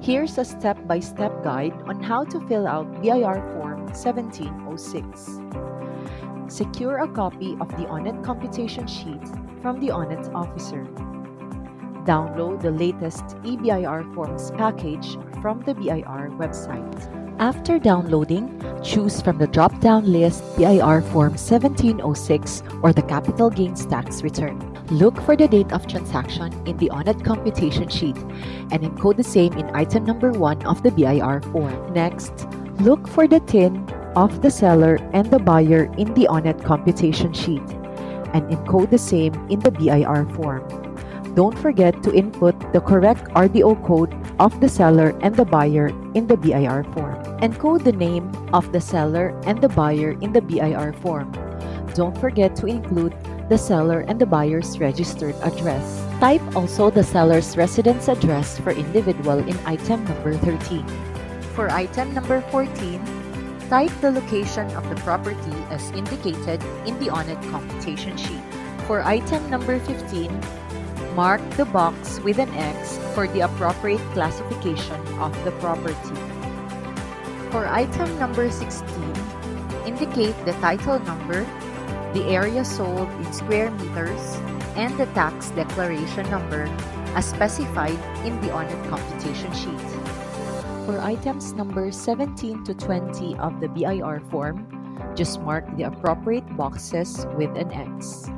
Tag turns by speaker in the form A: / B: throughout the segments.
A: Here's a step-by-step guide on how to fill out BIR Form 1706. Secure a copy of the on-it computation sheet from the on-it officer. Download the latest eBIR Forms package from the BIR website. After downloading, choose from the drop-down list BIR Form 1706 or the capital gains tax return. Look for the date of transaction in the on-it computation sheet and encode the same in item number 1 of the BIR form. Next, look for the TIN of the seller and the buyer in the on-it computation sheet and encode the same in the BIR form. Don't forget to input the correct RDO code of the seller and the buyer in the BIR form. Encode the name of the seller and the buyer in the BIR form. Don't forget to include the seller and the buyer's registered address. Type also the seller's residence address for individual in item number 13. For item number 14, type the location of the property as indicated in the on-it computation sheet. For item number 15, mark the box with an X for the appropriate classification of the property. For item number 16, indicate the title number, the area sold in square meters, and the tax declaration number as specified in the on-it computation sheet. For items number 17 to 20 of the BIR form, just mark the appropriate boxes with an X.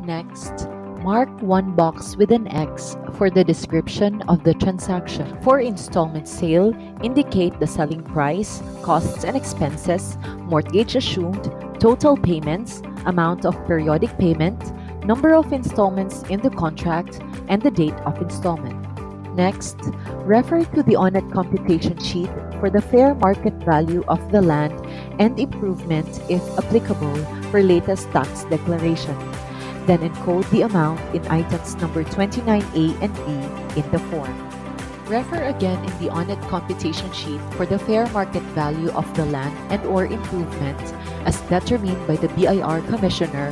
A: Next, mark one box with an X for the description of the transaction. For installment sale, indicate the selling price, costs and expenses, mortgage assumed, total payments, amount of periodic payment, number of installments in the contract, and the date of installment. Next, refer to the on-it computation sheet for the fair market value of the land and improvement, if applicable, for latest tax declaration. Then encode the amount in items number 29A and B in the form. Refer again in the on-it computation sheet for the fair market value of the land and or improvement as determined by the BIR Commissioner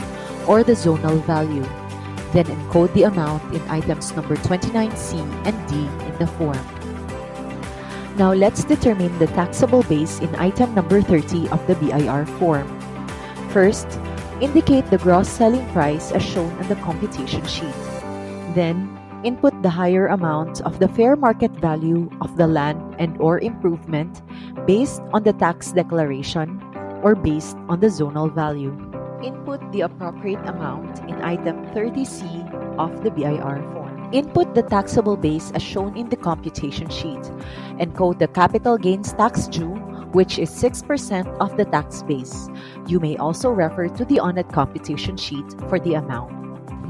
A: or the zonal value. Then encode the amount in items number 29C and D in the form. Now let's determine the taxable base in item number 30 of the BIR form. First, indicate the gross selling price as shown on the computation sheet. Then, input the higher amount of the fair market value of the land and or improvement based on the tax declaration or based on the zonal value. Input the appropriate amount in item 30C of the BIR form. Input the taxable base as shown in the computation sheet. Encode the capital gains tax due, which is 6% of the tax base. You may also refer to the on-it computation sheet for the amount.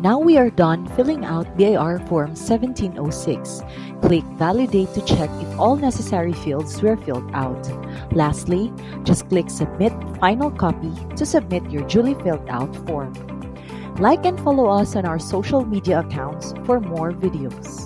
A: Now we are done filling out BIR Form 1706. Click Validate to check if all necessary fields were filled out. Lastly, just click Submit Final Copy to submit your duly filled out form. Like and follow us on our social media accounts for more videos.